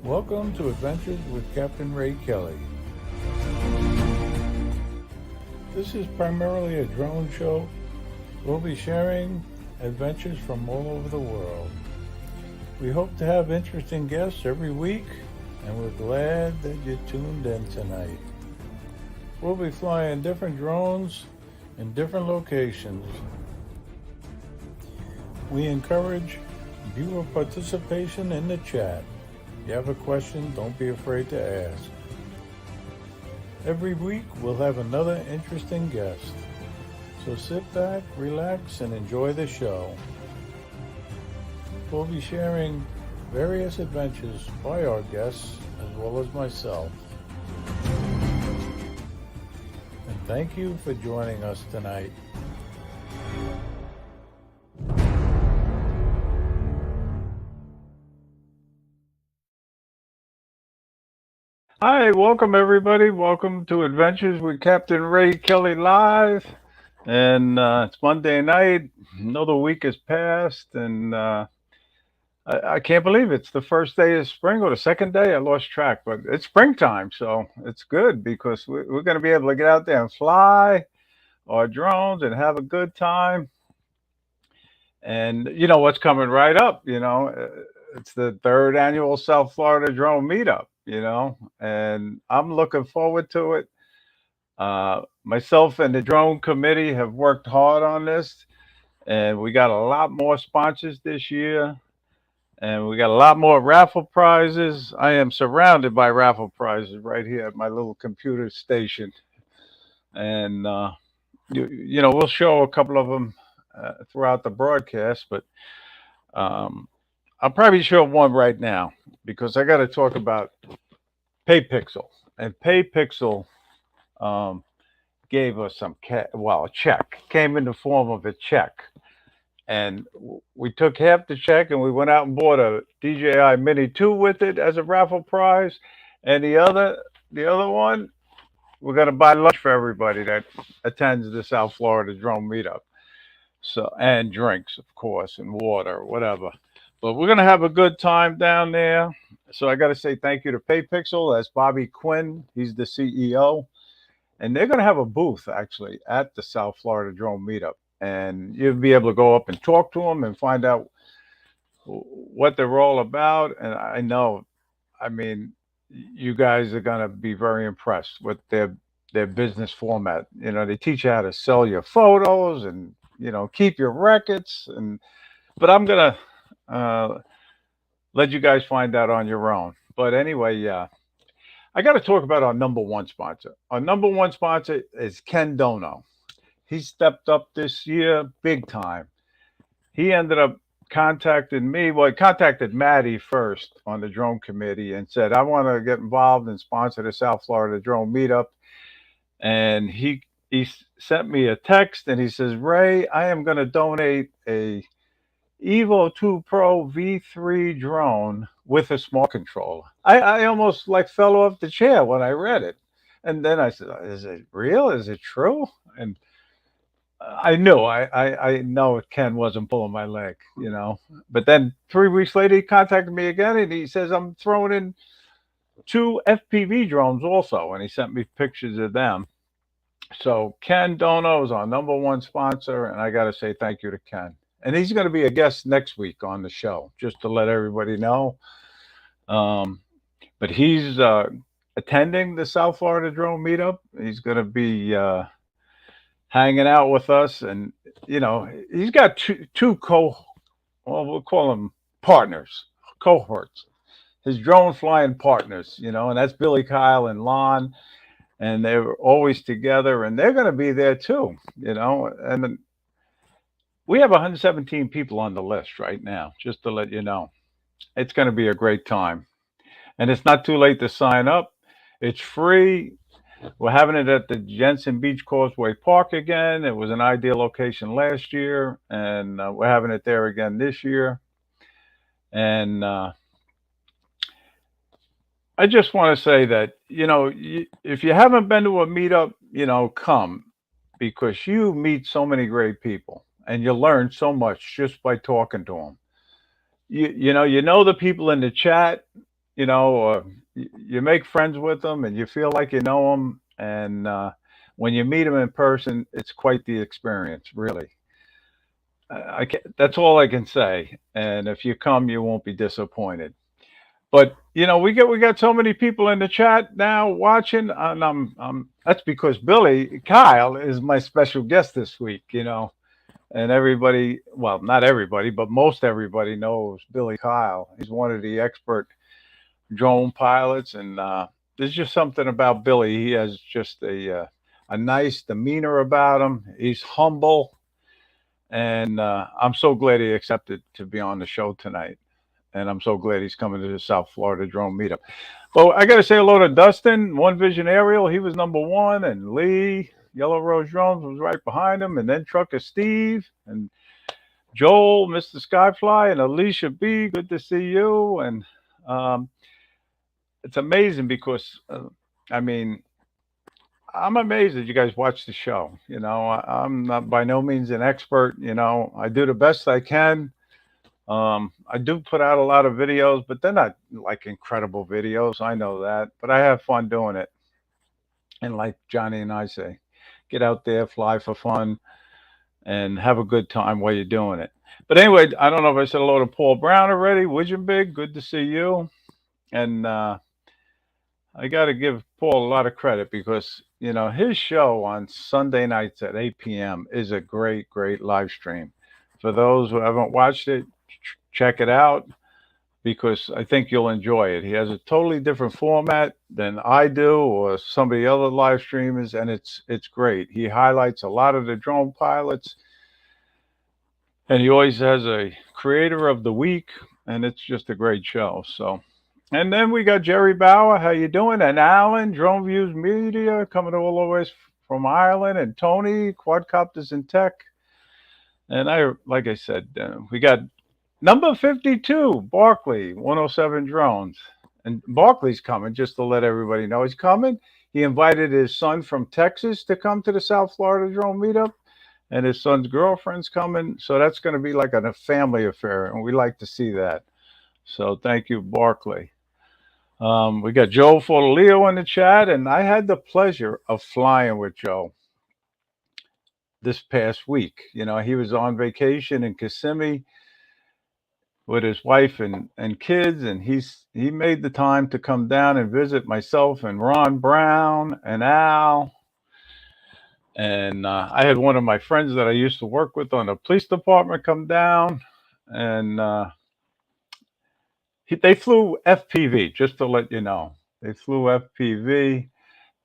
Welcome to Adventures with Captain Ray Kelly. This is primarily a drone show. We'll be sharing adventures from all over the world. We hope to have interesting guests every week, and we're glad that you tuned in tonight. We'll be flying different drones in different locations. We encourage viewer participation in the chat. If you have a question, don't be afraid to ask. Every week we'll have another interesting guest. So sit back, relax, and enjoy the show. We'll be sharing various adventures by our guests as well as myself. And thank you for joining us tonight. Hi, welcome everybody. Welcome to Adventures with Captain Ray Kelly Live. And it's Monday night. Another week has passed, and I can't believe it's the first day of spring or the second day. I lost track, but it's springtime, so it's good because we're going to be able to get out there and fly our drones and have a good time. And you know what's coming right up, it's the third annual South Florida Drone Meetup, and I'm looking forward to it. Myself and the drone committee have worked hard on this, and we got a lot more sponsors this year, and we got a lot more raffle prizes. I am surrounded by raffle prizes right here at my little computer station, and we'll show a couple of them throughout the broadcast, but I'll probably show one right now because I got to talk about PayPixel. And PayPixel gave us a check, came in the form of a check. And we took half the check and we went out and bought a DJI Mini 2 with it as a raffle prize. And the other one, we're going to buy lunch for everybody that attends the South Florida Drone Meetup. So, and drinks, of course, and water, whatever. But we're going to have a good time down there. So I got to say thank you to PayPixel. That's Bobby Quinn. He's the CEO. And they're going to have a booth, actually, at the South Florida Drone Meetup. And you'll be able to go up and talk to them and find out what they're all about. And I mean, you guys are going to be very impressed with their business format. They teach you how to sell your photos and, keep your records. But I'm going to let you guys find out on your own. But anyway, yeah. I got to talk about our number one sponsor. Our number one sponsor is Ken Dono. He stepped up this year big time. He ended up contacting me. Well, he contacted Maddie first on the drone committee and said, I want to get involved and sponsor the South Florida Drone Meetup. And he sent me a text and he says, Ray, I am going to donate a Evo 2 Pro V3 drone with a smart controller. I almost fell off the chair when I read it. And then I said, is it real? Is it true? And I knew, I know Ken wasn't pulling my leg, But then 3 weeks later, he contacted me again and he says, I'm throwing in 2 FPV drones also. And he sent me pictures of them. So Ken Dono is our number one sponsor. And I got to say thank you to Ken. And he's going to be a guest next week on the show, just to let everybody know. But he's attending the South Florida Drone Meetup. He's going to be hanging out with us. And, he's got two we'll call them partners, cohorts. His drone flying partners, and that's Billy, Kyle, and Lon. And they're always together. And they're going to be there too, And we have 117 people on the list right now, just to let you know. It's going to be a great time. And it's not too late to sign up. It's free. We're having it at the Jensen Beach Causeway Park again. It was an ideal location last year, and we're having it there again this year. And I just want to say that, if you haven't been to a meetup, come, because you meet so many great people. And you learn so much just by talking to them. You know the people in the chat, you know, you make friends with them and you feel like you know them. And when you meet them in person, it's quite the experience, really. That's all I can say. And if you come, you won't be disappointed. But you know, we got so many people in the chat now watching, and I'm that's because Billy Kyle is my special guest this week. You know, and everybody, well, not everybody, but most everybody knows Billy Kyle. He's one of the expert drone pilots, and there's just something about Billy. He has just a nice demeanor about him. He's humble, and I'm so glad he accepted to be on the show tonight. And I'm so glad he's coming to the South Florida Drone Meetup. Well, I got to say hello to Dustin, One Vision Aerial. He was number one, and Lee, Yellow Rose Drones was right behind him, and then Trucker Steve, and Joel, Mr. Skyfly, and Alicia B. Good to see you. And um, it's amazing because, I mean, I'm amazed that you guys watch the show. You know, I'm not by no means an expert. You know, I do the best I can. I do put out a lot of videos, but they're not like incredible videos. I know that, but I have fun doing it. And like Johnny and I say, get out there, fly for fun, and have a good time while you're doing it. But anyway, I don't know if I said hello to Paul Brown already. Widgeon Big, good to see you. And I got to give Paul a lot of credit because, you know, his show on Sunday nights at 8 p.m. is a great, great live stream. For those who haven't watched it, check it out because I think you'll enjoy it. He has a totally different format than I do or somebody other live streamers, and it's great. He highlights a lot of the drone pilots, and he always has a creator of the week, and it's just a great show. So, and then we got Jerry Bauer. How you doing? And Alan, Drone Views Media, coming all the way from Ireland, and Tony, Quadcopters in Tech. And I, like I said, we got number 52, Barkley, 107 Drones. And Barkley's coming, just to let everybody know he's coming. He invited his son from Texas to come to the South Florida Drone Meetup, and his son's girlfriend's coming. So that's going to be like a family affair, and we like to see that. So thank you, Barkley. We got Joe Fortaleo in the chat, and I had the pleasure of flying with Joe this past week. You know, he was on vacation in Kissimmee with his wife and kids, and he made the time to come down and visit myself and Ron Brown and Al. And I had one of my friends that I used to work with on the police department come down, and they flew FPV, just to let you know. They flew FPV,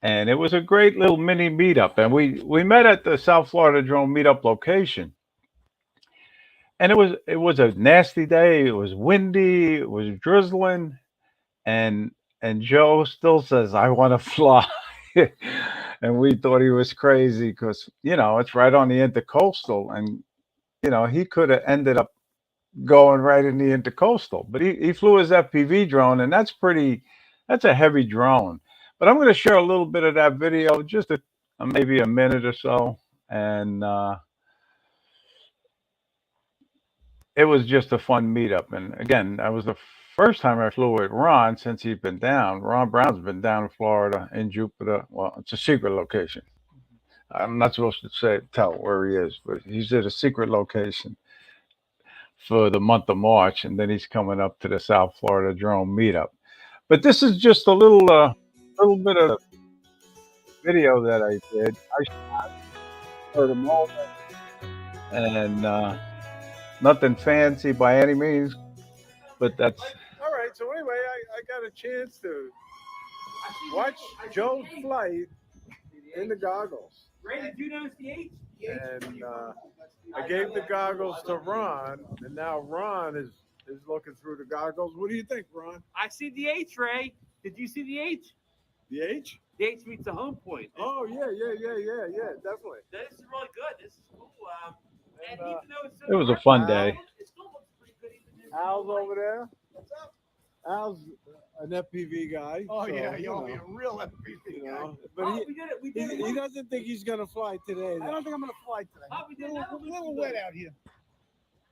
and it was a great little mini meetup. And we met at the South Florida Drone Meetup location, and it was a nasty day. It was windy. It was drizzling, and Joe still says, "I want to fly." And we thought he was crazy because it's right on the intercoastal, and he could have ended up going right in the intercoastal, but he flew his FPV drone, and that's a heavy drone. But I'm going to share a little bit of that video, just maybe a minute or so, and it was just a fun meetup. And again, that was the first time I flew with Ron since he's been down. Ron Brown's been down in Florida in Jupiter. Well, it's a secret location. I'm not supposed to tell where he is, but he's at a secret location for the month of March, and then he's coming up to the South Florida Drone Meetup. But this is just a little bit of video that I did. I shot the moment, and nothing fancy by any means, but that's all right. So anyway, I got a chance to watch Joe's flight in the goggles. Ray, did you notice the H? And I gave the goggles to Ron, and now Ron is looking through the goggles. What do you think, Ron? I see the H, Ray. Did you see the H? The H? The H meets the home point. Oh, yeah, definitely. This is really good. This is cool. And even though it's it was a fun day. It still looks pretty good. Al's over there. What's up? Al's an FPV guy. Oh, so, yeah, you're a real FPV guy. But we did it. he doesn't think he's going to fly today. I don't think I'm going to fly today. Oh, we did it. A little wet out here.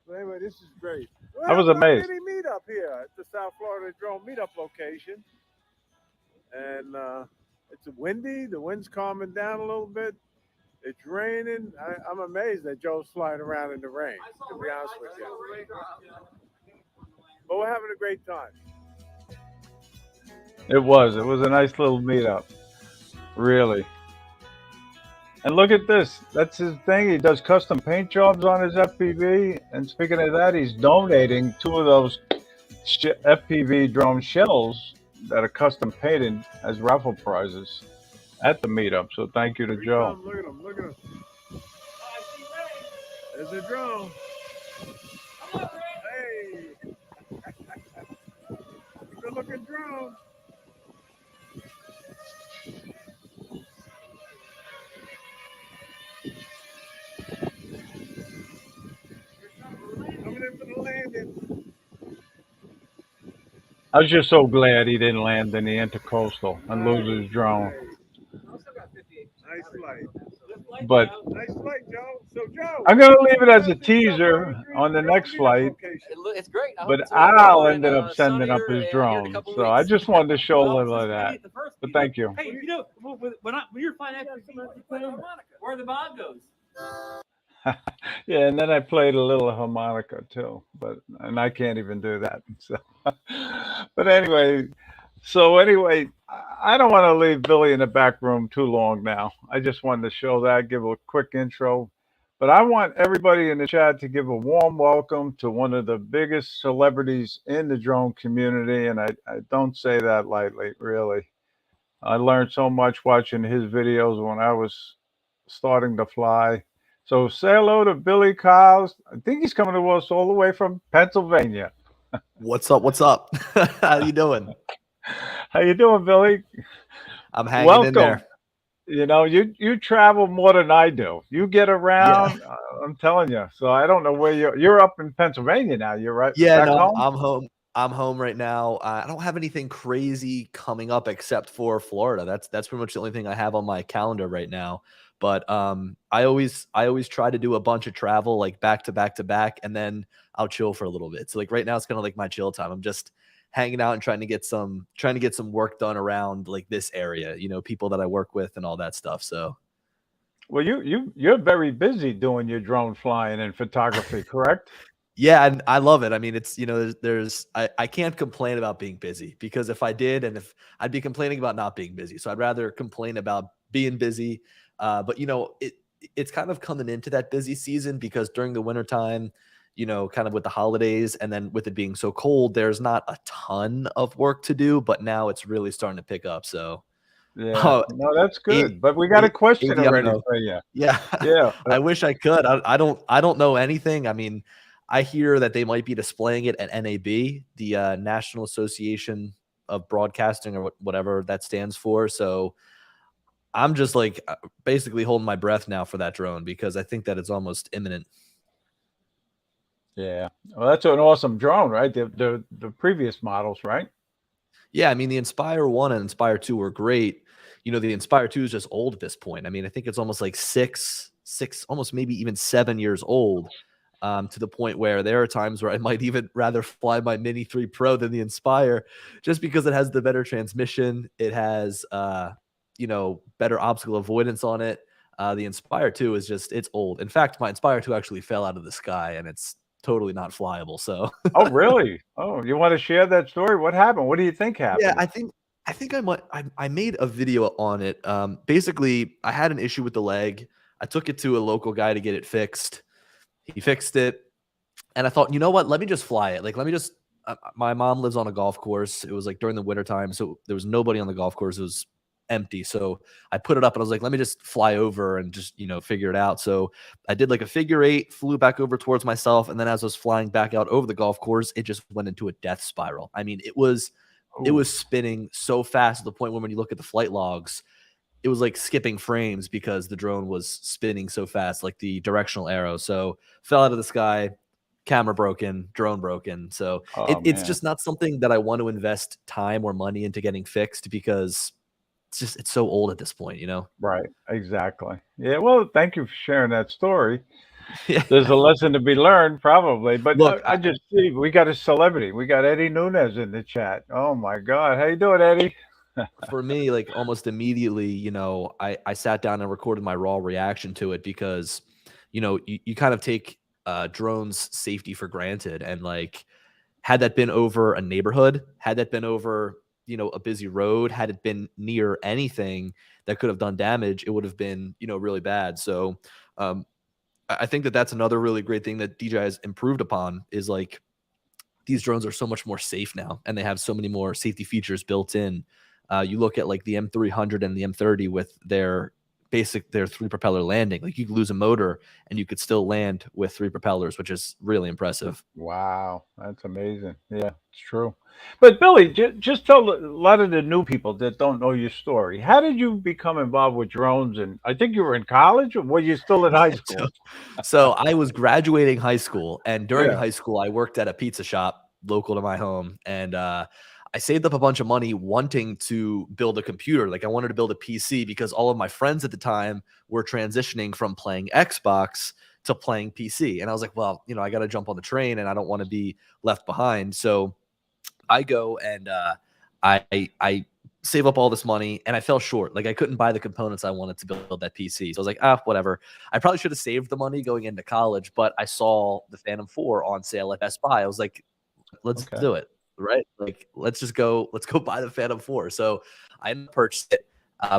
But anyway, this is great. We're I was having our amazed. mini meetup here at the South Florida Drone Meetup location, and it's windy. The wind's calming down a little bit. It's raining. I'm amazed that Joe's flying around in the rain. To be honest with you, but we're having a great time. It was. It was a nice little meetup, really. And look at this. That's his thing. He does custom paint jobs on his FPV. And speaking of that, he's donating two of those FPV drone shells that are custom painted as raffle prizes at the meetup. So thank you to Here he Joe. comes. Look at him. Look at him. There's a drone. Hey, good looking drone. Coming in for the landing. I was just so glad he didn't land in the intercoastal and lose his drone. Nice flight. But Nice flight, Joe. So, Joe, I'm going to leave it as a how's the South teaser Florida on the Drone next Meetup flight. location? It's great. I hope But it's Al warmer and ended up sending up sunnier his here in a drone. couple So I weeks. just wanted to show a Well, little of since we that. ate the first But meeting- thank you. Hey, when you're flying FPV, where the bongos? Yeah, and then I played a little harmonica too, and I can't even do that. So, but anyway, I don't want to leave Billy in the back room too long now. I just wanted to show that, give a quick intro. But I want everybody in the chat to give a warm welcome to one of the biggest celebrities in the drone community, and I don't say that lightly, really. I learned so much watching his videos when I was starting to fly. So say hello to Billy Kyles. I think he's coming to us all the way from Pennsylvania. What's up? What's up? How you doing? How you doing, Billy? I'm hanging in Welcome. there. You know, you travel more than I do. You get Yeah. around. I'm telling you. So I don't know where you're up in Pennsylvania now. You're right Yeah, back no, home. I'm home. I'm home right now. I don't have anything crazy coming up except for Florida. That's pretty much the only thing I have on my calendar right now. But I always try to do a bunch of travel like back to back to back, and then I'll chill for a little bit. So like right now it's kind of like my chill time. I'm just hanging out and trying to get some work done around like this area, people that I work with and all that stuff. So Well, you're very busy doing your drone flying and photography, correct? yeah, and I love it. I mean, it's I can't complain about being busy because if I did, and if I'd be complaining about not being busy, so I'd rather complain about being busy. But it's kind of coming into that busy season because during the wintertime, kind of with the holidays and then with it being so cold, there's not a ton of work to do. But now it's really starting to pick up. So, Yeah. oh, No, that's A- good. But we got a question ADM already though. for you. Yeah, Yeah. I wish I could. I don't know anything. I mean, I hear that they might be displaying it at NAB, the National Association of Broadcasting, or whatever that stands for. So I'm just like basically holding my breath now for that drone because I think that it's almost imminent. Yeah. Well, that's an awesome drone, right? The previous models, right? Yeah, I mean the Inspire 1 and Inspire 2 were great. The Inspire 2 is just old at this point. I mean, I think it's almost like six, almost maybe even 7 years old. To the point where there are times where I might even rather fly my Mini 3 Pro than the Inspire, just because it has the better transmission. It has better obstacle avoidance on it. The Inspire 2 is just it's old. In fact, my Inspire 2 actually fell out of the sky and it's totally not flyable. So Oh, really? Oh, you want to share that story? What happened? What do you think yeah, happened? I think I made a video on it. Basically, I had an issue with the leg. I took it to a local guy to get it fixed. He fixed it, and I thought, you know what? Let me just fly it. Like, let me just. My mom lives on a golf course. It was like during the winter time, so there was nobody on the golf course. It was empty. So I put it up, and I was like, let me just fly over and just figure it out. So I did like a figure eight, flew back over towards myself, and then as I was flying back out over the golf course, it just went into a death spiral. I mean, it Ooh. was spinning so fast to the point where when you look at the flight logs, it was like skipping frames because the drone was spinning so fast, like the directional arrow. So fell out of the sky, camera broken, drone broken. So Oh it's man. just not something that I want to invest time or money into getting fixed because it's so old at this point. Right. Exactly. Yeah. Well, thank you for sharing that story. Yeah. There's a lesson to be learned, probably. But Look, I just see we got a celebrity. We got Eddie Nunez in the chat. Oh my God, how you doing, Eddie? for me, like almost immediately, I sat down and recorded my raw reaction to it because, you kind of take drones safety for granted. And like, had that been over a neighborhood, had that been over, a busy road, had it been near anything that could have done damage, it would have been, really bad. So, um, I think that that's another really great thing that DJI has improved upon is like these drones are so much more safe now, and they have so many more safety features built in. You look at like the M300 and the M30 with their three propeller landing. Like you could lose a motor and you could still land with three propellers, which is really impressive. Wow, that's amazing. Yeah, it's true. But Billy, just tell a lot of the new people that don't know your story. How did you become involved with drones? And I think you were in college, or were you still in high so, school? so I was graduating high school, and during Yeah. high school, I worked at a pizza shop local to my home, and I saved up a bunch of money wanting to build a computer. Like I wanted to build a PC because all of my friends at the time were transitioning from playing Xbox to playing PC, and I was like, well, I got to jump on the train, and I don't want to be left behind. So I go and I save up all this money, and I fell short. Like I couldn't buy the components I wanted to build that PC. So I was like, whatever. I probably should have saved the money going into college, but I saw the Phantom 4 on sale at Best Buy. I was like, let's Okay. do it. Right? Like let's go buy the Phantom 4. So I purchased it.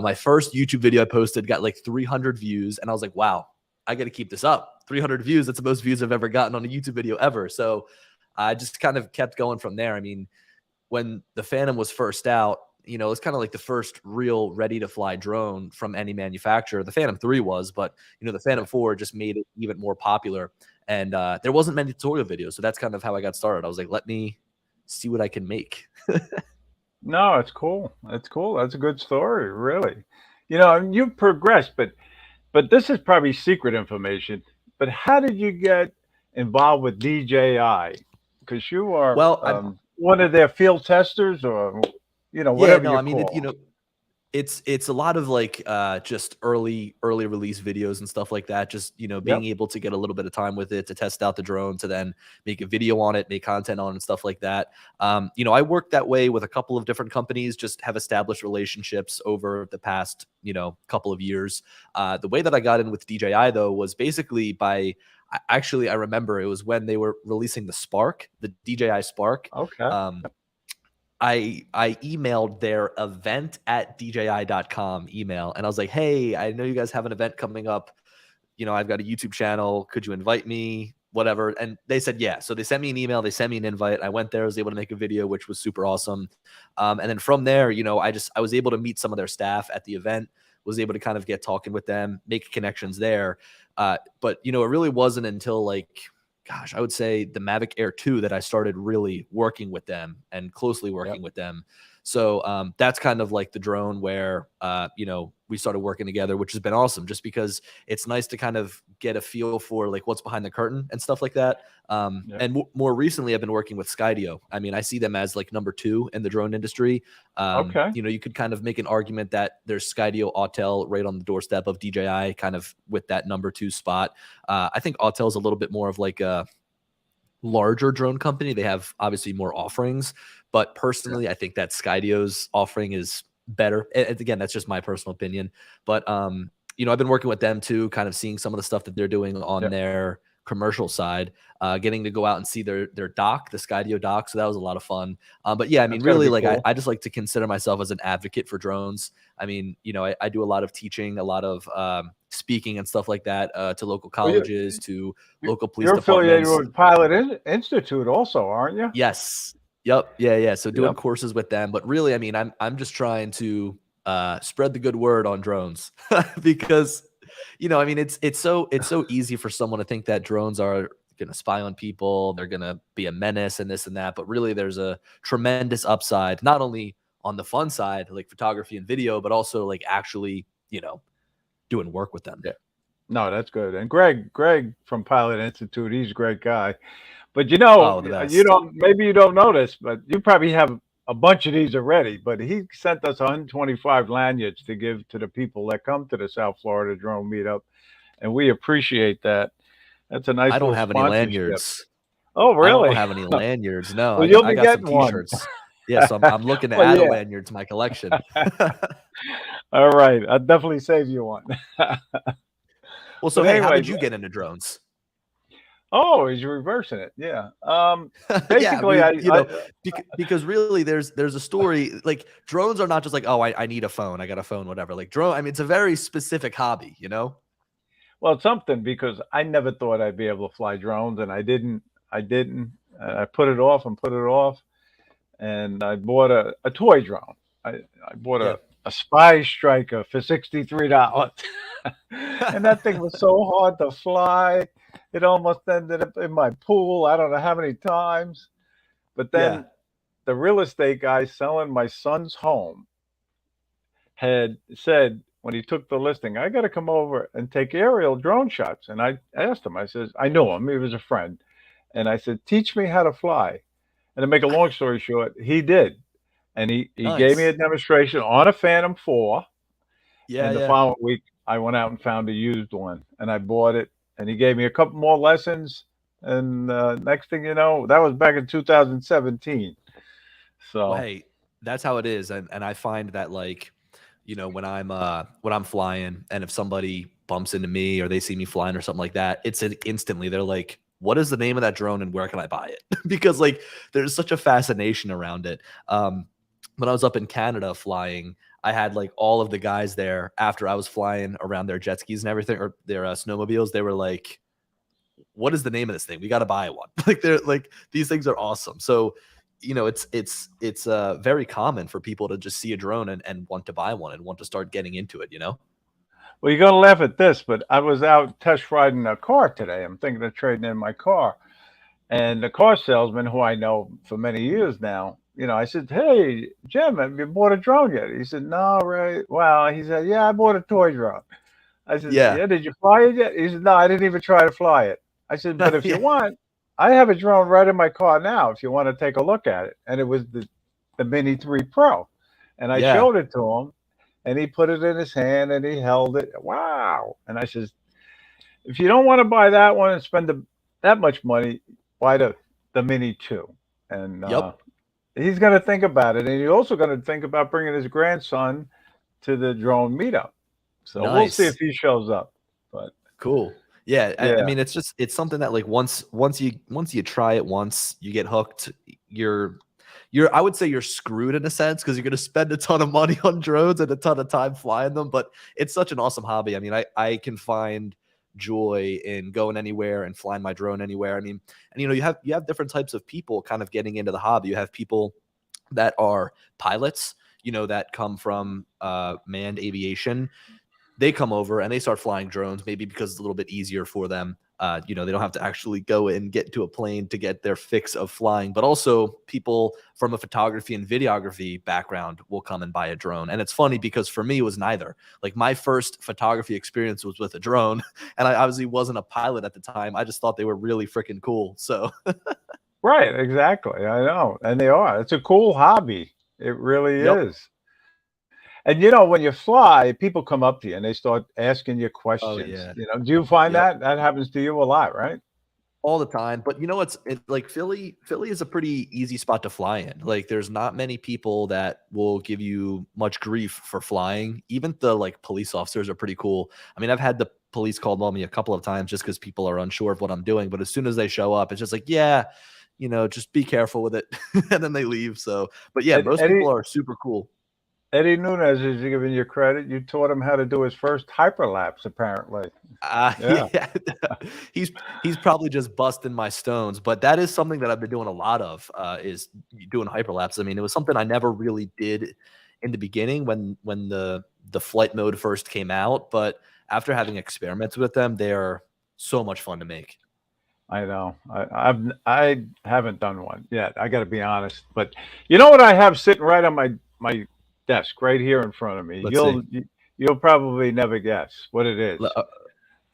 My first YouTube video I posted got like 300 views, and I was like, wow, I got to keep this up. 300 views. That's the most views I've ever gotten on a YouTube video ever. So I just kind of kept going from there. I mean, when the Phantom was first out, it's kind of like the first real ready to fly drone from any manufacturer. The Phantom 3 was, but the Phantom Yeah. 4 just made it even more popular. And there wasn't many tutorial videos. So that's kind of how I got started. I was like, let me see what I can make. No, it's cool. It's cool. That's a good story, really. And you've progressed, but this is probably secret information. But how did you get involved with DJI? Because you are Well, I'm one of their field testers, or yeah, whatever no, you I mean call. it's a lot of like just early release videos and stuff like that, just being Yep. able to get a little bit of time with it to test out the drone, to then make a video on it, make content on it and stuff like that. I worked that way with a couple of different companies, just have established relationships over the past couple of years. The way that I got in with DJI though was basically by actually I remember it was when they were releasing the DJI Spark. Okay. um, I emailed their event at DJI.com email, and I was like, hey, I know you guys have an event coming up. I've got a YouTube channel. Could you invite me? Whatever. And they said, yeah. So they sent me an email. They sent me an invite. I went there. I was able to make a video, which was super awesome. And then from there, I was able to meet some of their staff at the event, was able to kind of get talking with them, make connections there. But, it really wasn't until like, gosh, I would say the Mavic Air 2 that I started really working with them and closely Yep. working with them. So that's kind of like the drone where, we started working together, which has been awesome just because it's nice to kind of get a feel for like what's behind the curtain and stuff like that. Yep. And more recently, I've been working with Skydio. I mean, I see them as like number two in the drone industry. Okay. You could kind of make an argument that there's Skydio Autel right on the doorstep of DJI, kind of with that number two spot. I think Autel is a little bit more of like a larger drone company. They have obviously more offerings, but Yeah. personally, I think that Skydio's offering is better. And again, that's just my personal opinion. But I've been working with them too, kind of seeing some of the stuff that they're doing on Yeah. their commercial side, getting to go out and see their dock, the Skydio dock. So that was a lot of fun. But yeah, I mean, That's got to really, be like cool. I just like to consider myself as an advocate for drones. I mean, I do a lot of teaching, a lot of speaking and stuff like that to local Well, colleges, to local police you're affiliated departments. with Pilot Institute, also, aren't you? Yes. Yep. Yeah, yeah. So doing Yep. courses with them, but really, I mean, I'm just trying to spread the good word on drones because I mean, it's so easy for someone to think that drones are going to spy on people, they're going to be a menace and this and that, but really there's a tremendous upside, not only on the fun side, like photography and video, but also like actually, doing work with them. Yeah. No, that's good. And Greg from Pilot Institute, he's a great guy. But Oh, the you best. don't maybe you don't know this, but you probably have a bunch of these already. But he sent us 125 lanyards to give to the people that come to the South Florida Drone Meetup, and we appreciate that. That's a nice I don't little have any sponsorship. lanyards. Oh, I don't really? have any lanyards. No, Well, you'll I be got some getting one. T-shirts. Yes, I'm looking to Well, add a yeah. lanyard to my collection. All right. I'll definitely save you one. Well, so But hey, how anyway, did you get into drones? oh, he's reversing it. Yeah. Yeah, Basically, because really there's a story. Like drones are not just like, oh, I need a phone, I got a phone, whatever. Like drone, I mean, it's a very specific hobby, you know? well, it's something because I never thought I'd be able to fly drones, and I didn't. I didn't. I put it off and put it off, and I bought a toy drone. I bought Yeah. a Spy Striker for $63, and that thing was so hard to fly. It almost ended up in my pool. I don't know how many times. But Yeah. then the real estate guy selling my son's home had said when he took the listing, I got to come over and take aerial drone shots. And I asked him, I says, I knew him, he was a friend. And I said, teach me how to fly. And to make a long story short, he did. And he gave me a Nice. demonstration on a Phantom 4. Yeah, And the yeah. following week, I went out and found a used one and I bought it. And he gave me a couple more lessons. And next thing you know, that was back in 2017. Well, So, hey, that's how it is. And I find that like, when I'm flying and if somebody bumps into me or they see me flying or something like that, instantly they're like, what is the name of that drone and where can I buy it? Because like there's such a fascination around it. When I was up in Canada flying, I had like all of the guys there after I was flying around their jet skis and everything or their snowmobiles. They were like, what is the name of this thing? We got to buy one. Like they're like, these things are awesome. So, it's very common for people to just see a drone and want to buy one and want to start getting into it, you know? well, you're going to laugh at this, but I was out test riding a car today. I'm thinking of trading in my car. And the car salesman, who I know for many years now, I said, hey, Jim, have you bought a drone yet? He said, no, Ray. Well, he said, yeah, I bought a toy drone. I said, Yeah. yeah, did you fly it yet? He said, no, I didn't even try to fly it. I said, but if you Yeah. want, I have a drone right in my car now if you want to take a look at it. And it was the Mini 3 Pro. And I Yeah. showed it to him, and he put it in his hand and he held it. Wow. And I says, if you don't want to buy that one and spend that much money, buy the Mini 2. And Yep. he's going to think about it. And he's also going to think about bringing his grandson to the drone meetup. So we'll see if Nice. he shows up. But Cool. Yeah. I yeah, mean, it's something that like once you try it once, you get hooked, I would say you're screwed in a sense because you're going to spend a ton of money on drones and a ton of time flying them. But it's such an awesome hobby. I mean, I can find joy in going anywhere and flying my drone anywhere. I mean, and you have different types of people kind of getting into the hobby. You have people that are pilots, that come from manned aviation. They come over and they start flying drones, maybe because it's a little bit easier for them. They don't have to actually go and get into a plane to get their fix of flying. But also, people from a photography and videography background will come and buy a drone. And it's funny because for me, it was neither. Like my first photography experience was with a drone, and I obviously wasn't a pilot at the time. I just thought they were really freaking cool. So, right, exactly. I know. And they are. It's a cool hobby. It really yep. is. And when you fly, people come up to you and they start asking you Oh questions. yeah. Do you find Yep. that happens to you a lot, right? All the time. But like Philly is a pretty easy spot to fly in. Like there's not many people that will give you much grief for flying. Even the like police officers are pretty cool. I mean, I've had the police called on me a couple of times just because people are unsure of what I'm doing. But as soon as they show up, it's just like, yeah, just be careful with it. And then they leave. So, but yeah, most Eddie people are super cool. Eddie Nunez is giving you credit. You taught him how to do his first hyperlapse, apparently. Yeah. Yeah, he's probably just busting my stones, but that is something that I've been doing a lot of, is doing hyperlapse. I mean, it was something I never really did in the beginning when the flight mode first came out, but after having experiments with them, they're so much fun to make. I know. I haven't done one yet. I got to be honest. But you know what I have sitting right on my desk, right here in front of me. Let's see. You'll probably never guess what it is. Le- uh,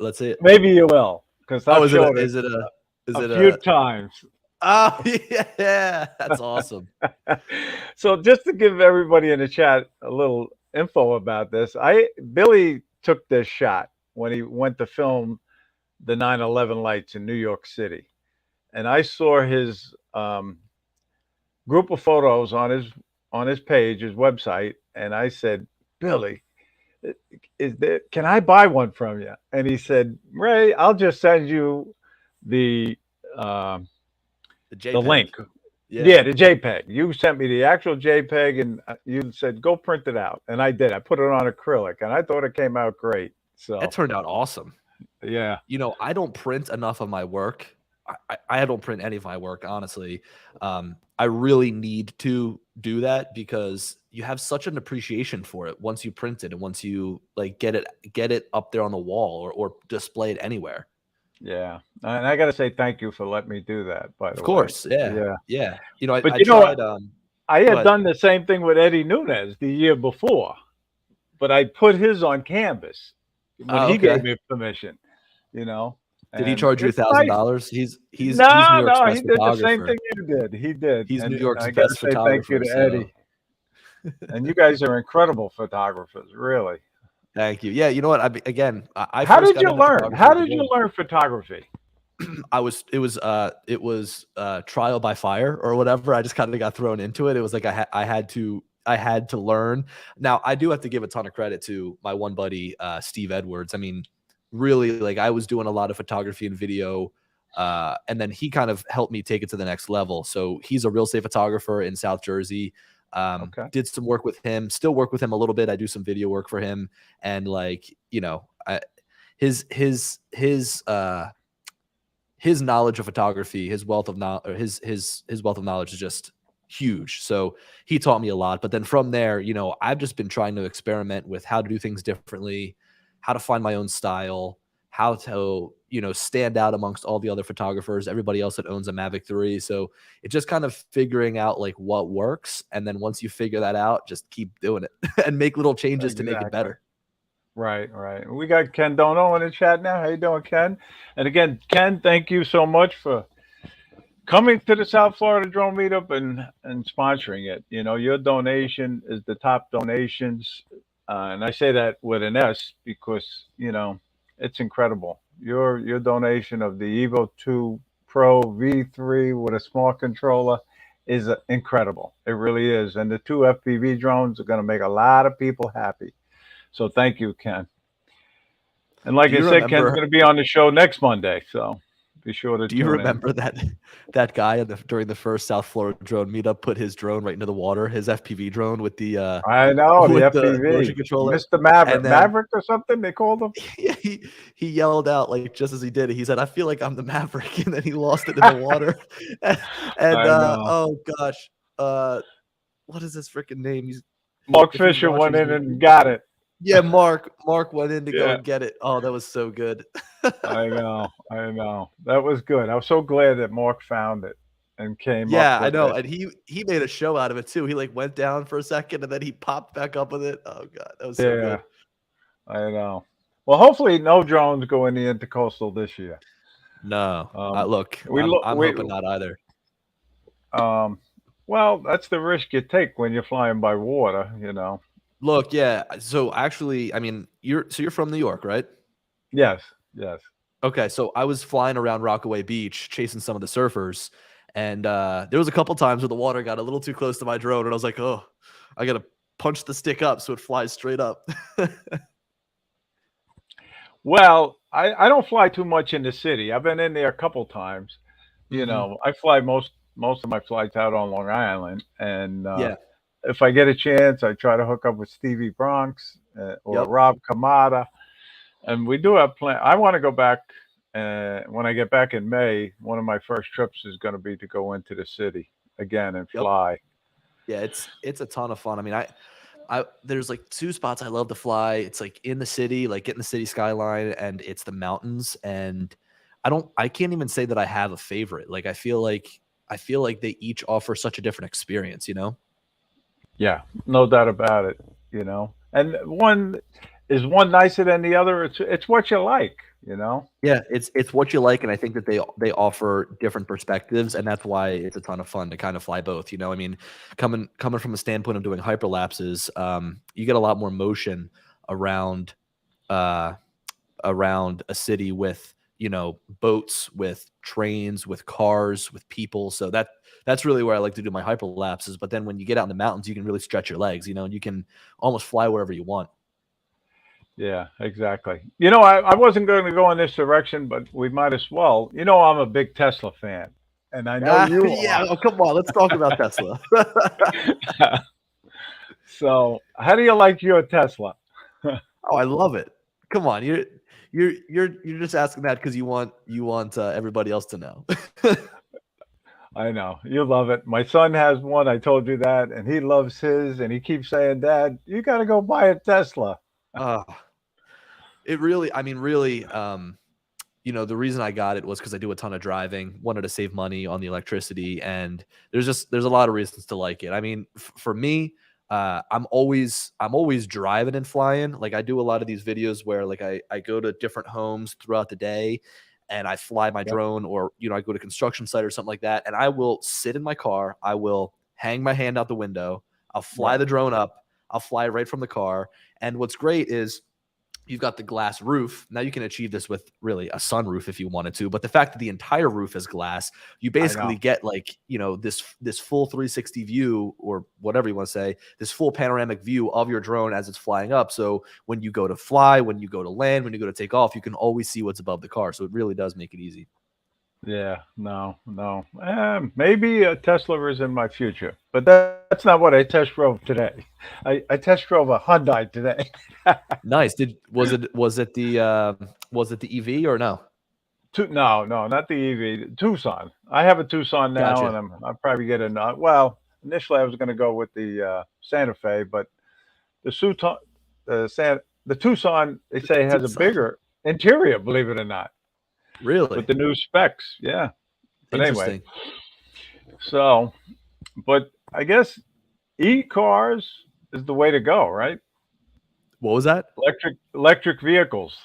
let's see it. Maybe you will, because Oh, I've showed it is a it few a times. oh yeah, that's awesome. So just to give everybody in the chat a little info about this, Billy took this shot when he went to film the 9/11 lights in New York City, and I saw his group of photos on his page, his website, and I said, Billy, is there? Can I buy one from you? And he said, Ray, I'll just send you the um The the JPEG. link. Yeah. Yeah, the JPEG. You sent me the actual JPEG, and you said go print it out, and I did. I put it on acrylic, and I thought it came out great. That So turned out awesome. yeah, I don't print enough of my work. I don't print any of my work, honestly. I really need to do that because you have such an appreciation for it once you print it and once you like get it up there on the wall or display it anywhere. yeah. And I got to say thank you for letting me do that. By Of the way, course, yeah, yeah. yeah. But I you know what? tried. I Go had ahead. done the same thing with Eddie Nunez the year before, but I put his on canvas when Oh, he gave okay. me permission. You know, Did he and charge you it's nice. $1,000? He's New No, York's no, he best did the same photographer. thing you did. He did, He's New and York's I got to best say thank you photographer. to So Eddie. And you guys are incredible photographers, really. thank you. Yeah, you know what? I How first did got you into learn? photography How as a did you kid. learn photography? It was trial by fire or whatever. I just kind of got thrown into it. It was like I had to learn. Now I do have to give a ton of credit to my one buddy Steve Edwards. I mean, really, like I was doing a lot of photography and video, and then he kind of helped me take it to the next level. So he's a real estate photographer in South Jersey. Okay. Did some work with him, still work with him a little bit. I do some video work for him, and like his knowledge of photography, his wealth of knowledge, his wealth of knowledge is just huge. So he taught me a lot. But then from there, I've just been trying to experiment with how to do things differently, how to find my own style, how to stand out amongst all the other photographers, everybody else that owns a Mavic 3. So it's just kind of figuring out like what works, and then once you figure that out, just keep doing it and make little changes to make it Exactly. better. Right, right. We got Ken Dono in the chat now. How you doing, Ken? And again, Ken, thank you so much for coming to the South Florida Drone Meetup and sponsoring it. Your donation is the top donations, and I say that with an S because it's incredible. Your donation of the Evo 2 Pro V3 with a smart controller is incredible. It really is, and the two FPV drones are going to make a lot of people happy. So thank you, Ken. And like Do I you said, Ken's remember? going to be on the show next Monday, so be sure to Do you tune in. remember that guy during the first South Florida drone meetup put his drone right into the water, his FPV drone with the I know the with the motion FPV, controller, Mr. Maverick, and then Maverick or something they called him. he yelled out like just as he did it, he said, "I feel like I'm the Maverick," and then he lost it in the water. And I know. oh gosh, what is his freaking name? Mark If he's Fisher went watching, in and got it. yeah, Mark went in to go Yeah, and get it. Oh, that was so good. I know. I know. That was good. I was so glad that Mark found it and came up Yeah, I with know, it. and he made a show out of it too. He like went down for a second and then he popped back up with it. Oh god, that was so Yeah, good. I know. Well, hopefully no drones go in the intercoastal this year. No, Um, look, we look. I'm hoping not either. Um, well, that's the risk you take when you're flying by water. Look, yeah. So actually, I mean, you're from New York, right? Yes. Yes. Okay, so I was flying around Rockaway Beach chasing some of the surfers, and there was a couple times where the water got a little too close to my drone, and I was like, oh, I gotta punch the stick up so it flies straight up. Well, I don't fly too much in the city. I've been in there a couple times. Hmm. I fly most of my flights out on Long Island, and Yeah. if I get a chance, I try to hook up with Stevie Bronx or Yep. Rob Kamada, and we do have plan. I want to go back. When I get back in May, one of my first trips is going to be to go into the city again and Yep. fly. Yeah. It's a ton of fun. I mean, I there's like two spots I love to fly. It's like in the city, like getting the city skyline, and it's the mountains. And I can't even say that I have a favorite. Like I feel like they each offer such a different experience, you know? Yeah, no doubt about it. And one nicer than the other. It's what you like. Yeah, it's what you like, and I think that they offer different perspectives, and that's why it's a ton of fun to kind of fly both. I mean, coming from a standpoint of doing hyperlapses, you get a lot more motion around uh, around a city with boats, with trains, with cars, with people. So that's really where I like to do my hyperlapses. But then when you get out in the mountains, you can really stretch your legs, and you can almost fly wherever you want. Yeah, exactly. I wasn't going to go in this direction, but we might as well. I'm a big Tesla fan, and I know you Yeah. Oh, come on. Let's talk about Tesla. are. So, how do you like your Tesla? Oh, I love it. Come on, you're just asking that because you want everybody else to know. I know you love it. My son has one. I told you that, and he loves his, and he keeps saying, "Dad, you got to go buy a Tesla." uh, it really, I mean, really, the reason I got it was because I do a ton of driving, wanted to save money on the electricity, and there's a lot of reasons to like it. I mean, for me, I'm always driving and flying. Like I do a lot of these videos where like I go to different homes throughout the day, and I fly my Yep, drone, or I go to construction site or something like that, and I will sit in my car, I will hang my hand out the window, I'll fly yep, the drone up, I'll fly right from the car. And what's great is you've got the glass roof. Now you can achieve this with really a sunroof if you wanted to, but the fact that the entire roof is glass, you I basically know. get like, this full 360 view, or whatever you want to say, this full panoramic view of your drone as it's flying up. So when you go to fly, when you go to land, when you go to take off, you can always see what's above the car. So it really does make it easy. Yeah, no, no. Maybe a Tesla is in my future, but that's not what I test drove today. I test drove a Hyundai today. Nice. Did was it the EV or no? No, no, not the EV. Tucson. I have a Tucson now, Gotcha. and I'll probably get a. Well, initially I was going to go with the Santa Fe, but the Tucson, the Tucson, they say has a Tucson. bigger interior. Believe it or not, with Really? the new specs. Yeah. But anyway, Interesting. so but I guess e-cars is the way to go, right? What was that? Electric vehicles.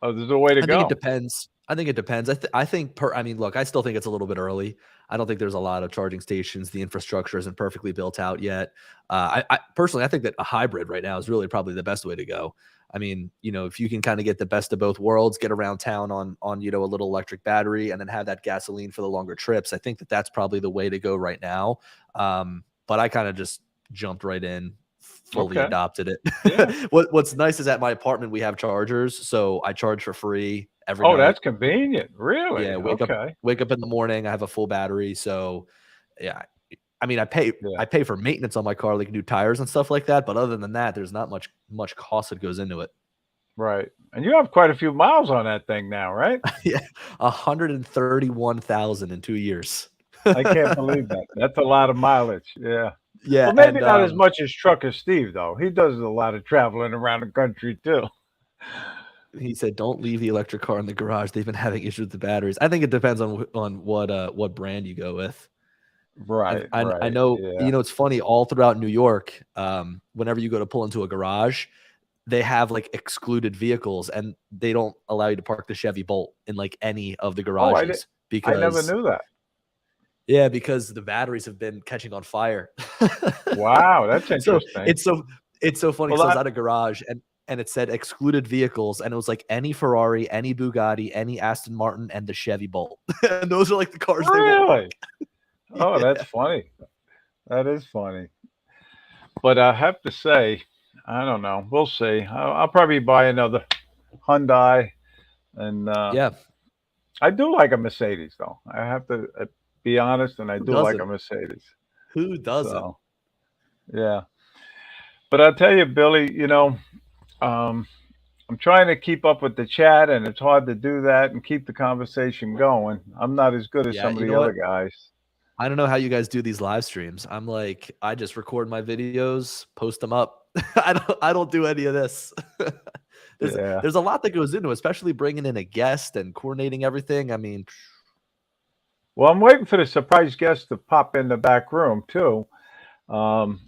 Oh, this is the way to I think it go. depends. I think it depends. I think I mean, look, I still think it's a little bit early. I don't think there's a lot of charging stations. The infrastructure isn't perfectly built out yet. I personally, I think that a hybrid right now is really probably the best way to go. I mean, if you can kind of get the best of both worlds, get around town on a little electric battery, and then have that gasoline for the longer trips, I think that that's probably the way to go right now. But I kind of just jumped right in, fully Okay. adopted Yeah. it. What's nice is at my apartment we have chargers, so I charge for free every Oh, night. that's convenient. Really? Yeah, Okay. wake up in the morning, I have a full battery, so yeah. I mean, I pay Yeah. I pay for maintenance on my car, like new tires and stuff like that, but other than that, there's not much cost that goes into it. Right. And you have quite a few miles on that thing now, right? Yeah, 131,000 in 2 years. I can't believe that. That's a lot of mileage. Yeah. Yeah, Well, maybe and not as much as Trucker Steve, though. He does a lot of traveling around the country too. he said, "Don't leave the electric car in the garage. They've been having issues with the batteries." I think it depends on what brand you go with. Right. I Right. know, Yeah. it's funny, all throughout New York, whenever you go to pull into a garage, they have like excluded vehicles, and they don't allow you to park the Chevy Bolt in like any of the Oh, I did. garages I never because knew that. yeah, because the batteries have been catching on fire. Wow, that's So interesting. it's so funny Well, because I was at a garage, and it said excluded vehicles, and it was like any Ferrari, any Bugatti, any Aston Martin, and the Chevy Bolt. And those are like the cars they won't really? park. Oh, Yeah. that's funny. That is funny. But I have to say, I don't know. We'll see. I'll probably buy another Hyundai, and Yeah. I do like a Mercedes, though. I have to be honest, and I Who do like a doesn't? Mercedes. Who doesn't? So yeah. But I'll tell you, Billy. Um, I'm trying to keep up with the chat, and it's hard to do that and keep the conversation going. I'm not as good as Yeah, some of you the know other what? guys. I don't know how you guys do these live streams. I'm like, I just record my videos, post them up. I don't do any of this. there's Yeah. there's a lot that goes into it, especially bringing in a guest and coordinating everything. I mean, Well, I'm waiting for the surprise guest to pop in the back room too. Um,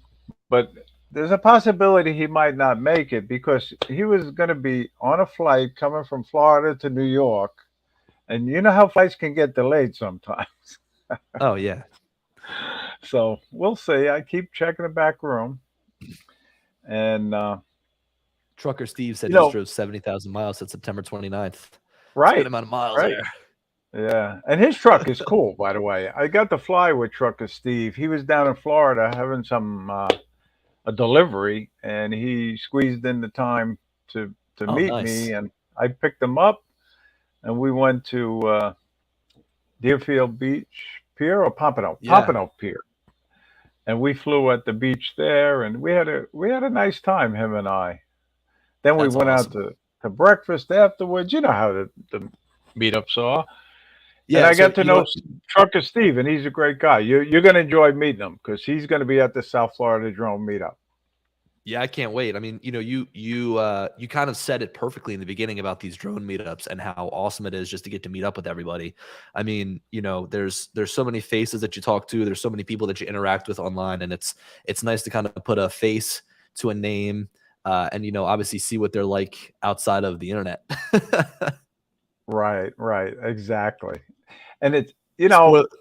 but there's a possibility he might not make it because he was going to be on a flight coming from Florida to New York, and you know how flights can get delayed sometimes. oh yeah. So we'll see. I keep checking the back room, and Trucker Steve said you he just know, drove 70,000 miles since September 29th. It's a good Right. amount of miles Right. there. Yeah. And his truck is cool, by the way. I got to fly with Trucker Steve. He was down in Florida having some a delivery, and he squeezed in the time to Oh, meet me, nice. and I picked him up, and we went to Deerfield Beach Pier or Pompano Yeah, Pier, and we flew at the beach there, and we had a nice time, him and I. Then we that's went out awesome. to breakfast afterwards. You know how the meetups are. And Yeah, I so got to you know know what? Trucker Steve, and he's a great guy. You're going to enjoy meeting him because he's going to be at the South Florida Drone meetup. Yeah, I can't wait. I mean, you kind of said it perfectly in the beginning about these drone meetups and how awesome it is just to get to meet up with everybody. I mean, there's so many faces that you talk to, there's so many people that you interact with online, and it's nice to kind of put a face to a name, and obviously see what they're like outside of the internet. Right, right, exactly. And it's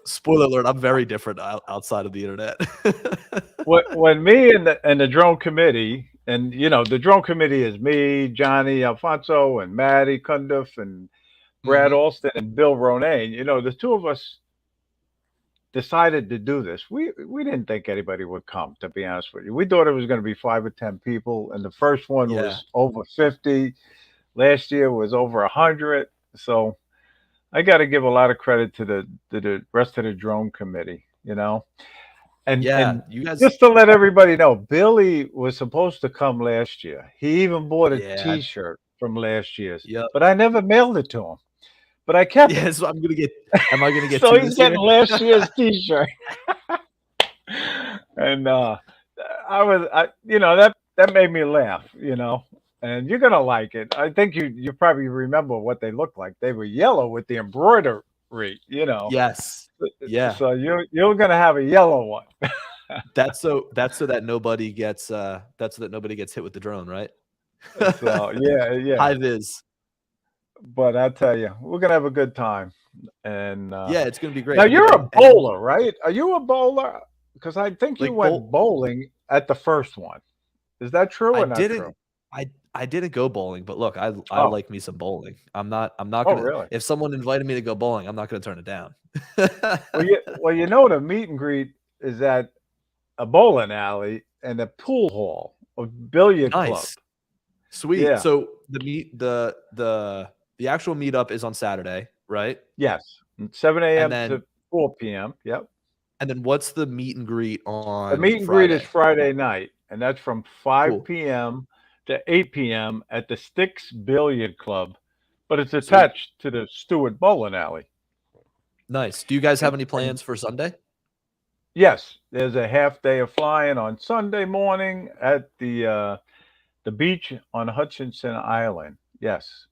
Spoiler alert, I'm very different outside of the internet. when me and the drone committee, and the drone committee is me, Johnny Alfonso, and Maddie Cundiff, and Brad Hmm. Alston, and Bill Ronayne. The two of us decided to do this. We didn't think anybody would come. To be honest with you, we thought it was going to be 5 or 10 people, and the first one Yeah. was over 50. Last year was over 100. So I got to give a lot of credit to the rest of the drone committee. Yeah, And you guys. just to let everybody know, Billy was supposed to come last year. He even bought a Yeah. T-shirt from last year's, Yep. but I never mailed it to him. But I kept it, Yeah, so am I gonna get so two he's this year? getting last year's T-shirt. And that made me laugh. And you're gonna like it. I think you probably remember what they looked like. They were yellow with the embroidery. You know, Yes. Yeah. so you're gonna have a yellow one. That's so that nobody gets hit with the drone, right? So yeah, yeah. High vis. But I tell you, we're gonna have a good time. And Yeah, it's gonna be great. now I mean, you're a and bowler, right? Are you a bowler? Because I think you like went bowling at the first one. Is that true I or not true? didn't I didn't go bowling, but look, I Oh, like me some bowling. I'm not oh, gonna really? if someone invited me to go bowling, I'm not gonna turn it down. Well, the meet and greet is at a bowling alley and a pool hall, a billiard club. Nice. Sweet. Yeah. So the actual meetup is on Saturday, right? Yes. 7 And a.m. then to 4 p.m. Yep. what's the meet and greet The on meet and greet is Friday? Friday night, and that's from Cool. 5 p.m. to 8 p.m. at the Sticks Billiard Club, but it's Sweet. attached to the Stewart Bowling Alley. Nice. Do you guys have And, any and plans for Sunday? yes, there's a half day of flying on Sunday morning at the beach on Hutchinson Island. Yes,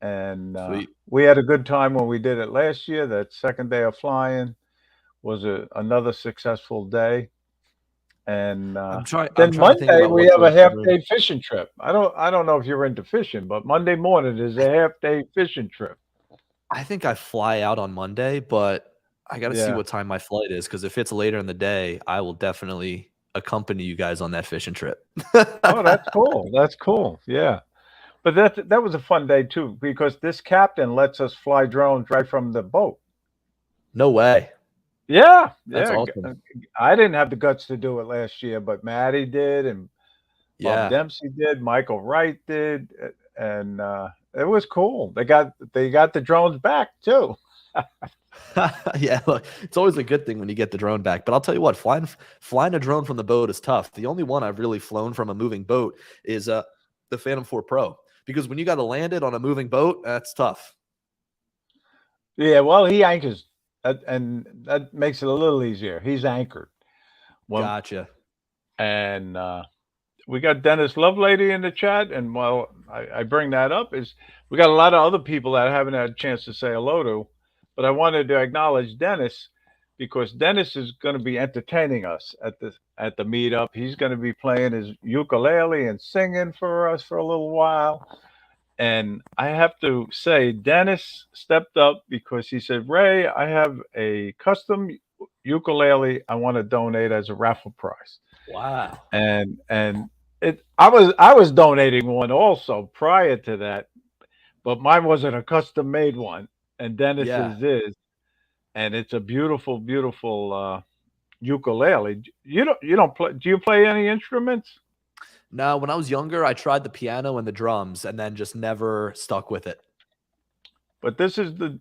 and Sweet. we had a good time when we did it last year. That second day of flying was another successful day. And I'm then trying to think Monday about we what have a to half bring. day fishing trip. I don't know if you're into fishing, but Monday morning is a half day fishing trip. I think I fly out on Monday, but I got to see Yeah. what time my flight is because if it's later in the day, I will definitely accompany you guys on that fishing trip. Oh, that's cool. That's cool. Yeah. But that was a fun day too because this captain lets us fly drones right from the boat. No way. Yeah, That's yeah. awesome. I didn't have the guts to do it last year, but Maddie did, and Bob Yeah. Dempsey did, Michael Wright did, and it was cool. They got the drones back too. Yeah, look, it's always a good thing when you get the drone back. But I'll tell you what, flying a drone from the boat is tough. The only one I've really flown from a moving boat is the Phantom 4 Pro because when you got to land it on a moving boat, that's tough. Yeah, well, he anchors, and that makes it a little easier. He's anchored. Well, Gotcha. and we got Dennis Lovelady in the chat, and while I bring that up, is we got a lot of other people that I haven't had a chance to say hello to, but I wanted to acknowledge Dennis because Dennis is going to be entertaining us at the meetup. He's going to be playing his ukulele and singing for us for a little while. And I have to say, Dennis stepped up because he said, Ray, I have a custom ukulele I want to donate as a raffle prize. Wow. And I was donating one also prior to that, but mine wasn't a custom made one, and Yeah. Dennis's is, and it's a beautiful, beautiful ukulele. You don't play? Do you play any instruments? Now, when I was younger, I tried the piano and the drums, and then just never stuck with it. But this is the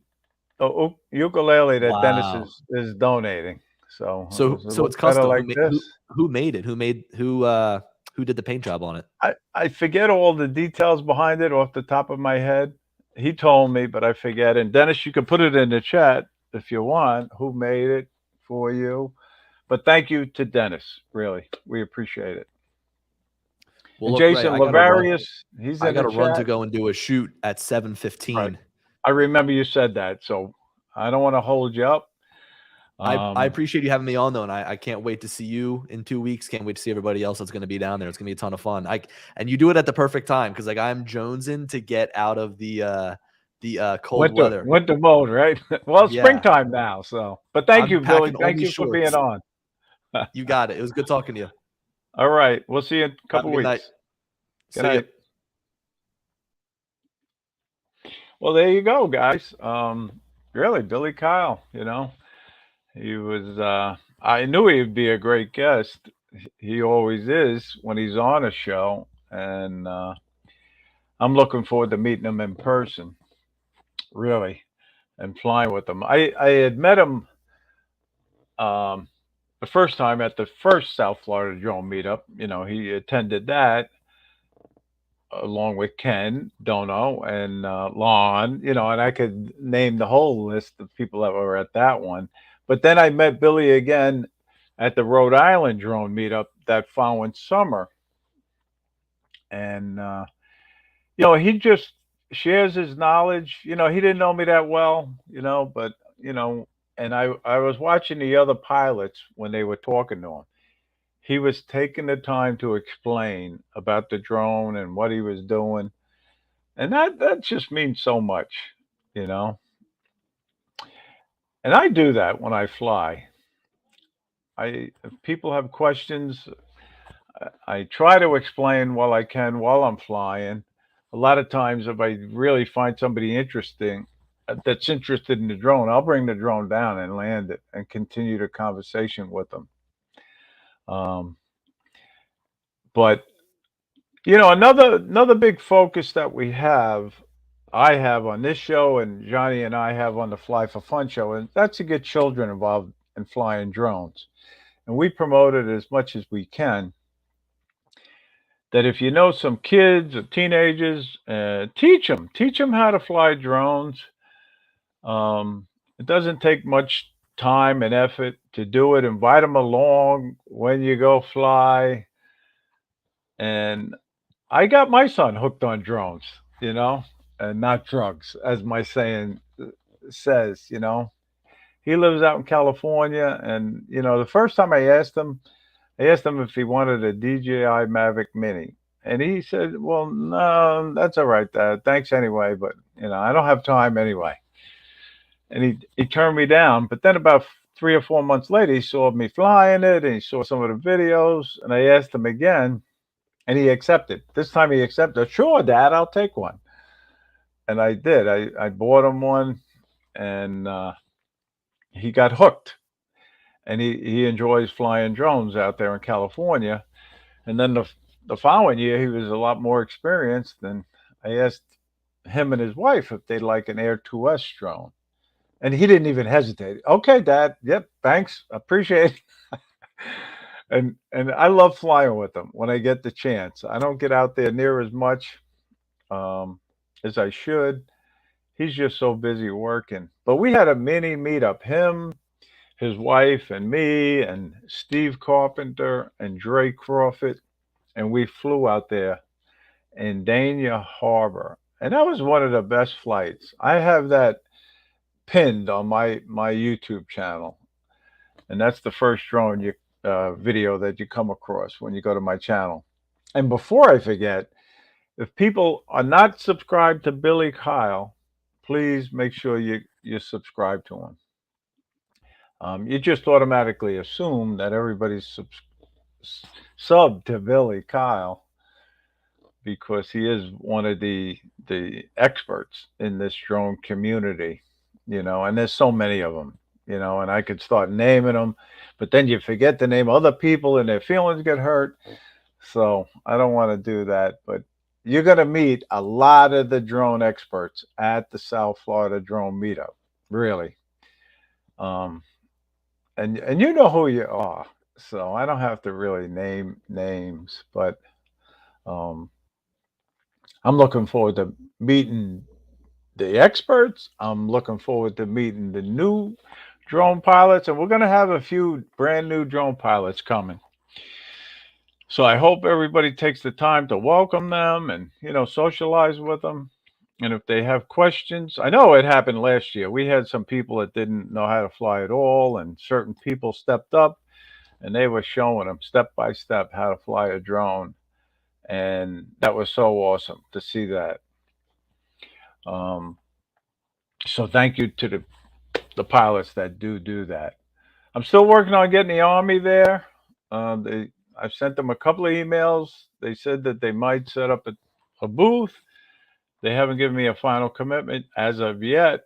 ukulele that Dennis Wow. is donating. So So, does it so look it's better custom. like this? Who made it? Who did the paint job on it? I forget all the details behind it off the top of my head. He told me, but I forget. And Dennis, you can put it in the chat if you want. Who made it for you? But thank you to Dennis. Really, we appreciate it. Well, And look, Ray, Jason Lavarius, he's I in got the to run to chat. go and do a shoot at Right. 7:15. I remember you said that, so I don't want to hold you up. I appreciate you having me on though, and I can't wait to see you in 2 weeks. Can't wait to see everybody else that's going to be down there. It's going to be a ton of fun. And you do it at the perfect time because like I'm jonesing to get out of the cold weather. winter mode, right? Well, it's Yeah, springtime now, so. But thank I'm you, Billy. packing Thank only you for being shorts. on. You got it. It was good talking to you. All right, we'll see you in a Have a couple good night. weeks. Good See ya. night. Well, there you go, guys. Really, Billy Kyle. He was. I knew he'd be a great guest. He always is when he's on a show, and I'm looking forward to meeting him in person. Really, and flying with him. I had met him um, the first time at the first South Florida drone meetup. He attended that along with Ken Dono and Lon. And I could name the whole list of people that were at that one. But then I met Billy again at the Rhode Island drone meetup that following summer, and he just shares his knowledge. He didn't know me that well, but and I was watching the other pilots when they were talking to him. He was taking the time to explain about the drone and what he was doing, and that just means so much, you know. And I do that when I fly. If people have questions, I try to explain while I can while I'm flying. A lot of times, if I really find somebody interesting that's interested in the drone, I'll bring the drone down and land it and continue the conversation with them. Um, but another big focus that I have on this show, and Johnny and I have on the Fly for Fun show, and that's to get children involved in flying drones. And we promote it as much as we can. That if you know some kids or teenagers, teach them how to fly drones. It doesn't take much time and effort to do it. Invite them along when you go fly. And I got my son hooked on drones, and not drugs, as my saying says. He lives out in California, and the first time I asked him if he wanted a DJI Mavic Mini, and he said, "Well, no, that's all right, Dad. Thanks anyway, but I don't have time anyway." And he turned me down. But then about 3 or 4 months later, he saw me flying it, and he saw some of the videos, and I asked him again, and he accepted. This time he accepted. Sure, Dad, I'll take one. And I did. I bought him one, and he got hooked. And he enjoys flying drones out there in California. And then the following year, he was a lot more experienced. And I asked him and his wife if they'd like an Air 2S drone. And he didn't even hesitate. Okay, Dad. Yep, thanks. Appreciate it. And I love flying with him when I get the chance. I don't get out there near as much um, as I should. He's just so busy working. But we had a mini meetup. Him, his wife, and me, and Steve Carpenter, and Dre Crawford. And we flew out there in Dania Harbor. And that was one of the best flights. I have that pinned on my YouTube channel. And that's the first drone video that you come across when you go to my channel. And before I forget, if people are not subscribed to Billy Kyle, please make sure you subscribe to him. You just automatically assume that everybody's sub to Billy Kyle, because he is one of the experts in this drone community, and there's so many of them, and I could start naming them, but then you forget to name other people and their feelings get hurt. So I don't want to do that, but you're going to meet a lot of the drone experts at the South Florida Drone Meetup, really. Um, and you know who you are, so I don't have to really name names, but um, I'm looking forward to meeting the experts. I'm looking forward to meeting the new drone pilots, and we're going to have a few brand new drone pilots coming. So I hope everybody takes the time to welcome them and, socialize with them. And if they have questions, I know it happened last year. We had some people that didn't know how to fly at all, and certain people stepped up and they were showing them step by step how to fly a drone. And that was so awesome to see that. Um, so thank you to the pilots that do that. I'm still working on getting the Army there. I've sent them a couple of emails. They said that they might set up a booth. They haven't given me a final commitment as of yet,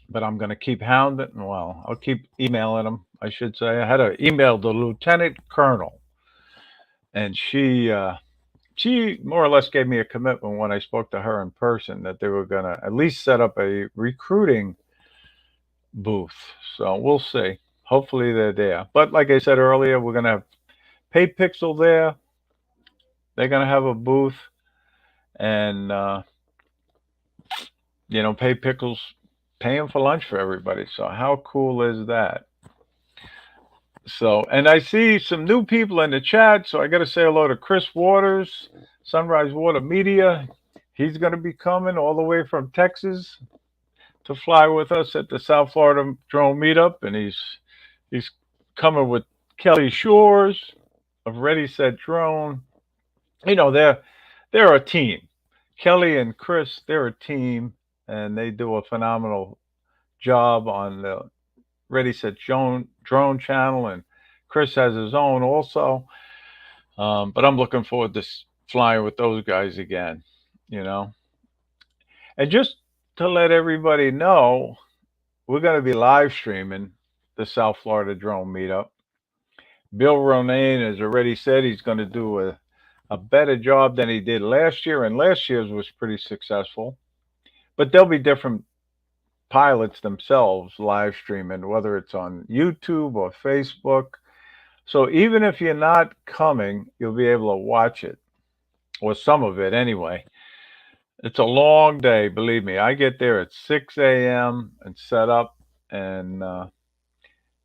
but I'm going to keep hounding. Well, I'll keep emailing them, I should say. I had to email the lieutenant colonel, and she more or less gave me a commitment when I spoke to her in person that they were going to at least set up a recruiting booth. So we'll see. Hopefully they're there. But like I said earlier, we're going to have Pay Pixel there. They're going to have a booth. And, Pay Pixel's paying for lunch for everybody. So how cool is that? So, and I see some new people in the chat. So I got to say hello to Chris Waters, Sunrise Water Media. He's going to be coming all the way from Texas to fly with us at the South Florida Drone Meetup. And he's coming with Kelly Shores of Ready Set Drone. They're a team. Kelly and Chris, they're a team, and they do a phenomenal job on the Ready Set Drone channel, and Chris has his own also. But I'm looking forward to flying with those guys again, And just to let everybody know, we're going to be live streaming the South Florida Drone Meetup. Bill Ronayne has already said he's going to do a better job than he did last year, and last year's was pretty successful. But there'll be different pilots themselves live streaming, whether it's on YouTube or Facebook. So even if you're not coming, you'll be able to watch it, or some of it anyway. It's a long day, believe me. I get there at 6 a.m. and set up, and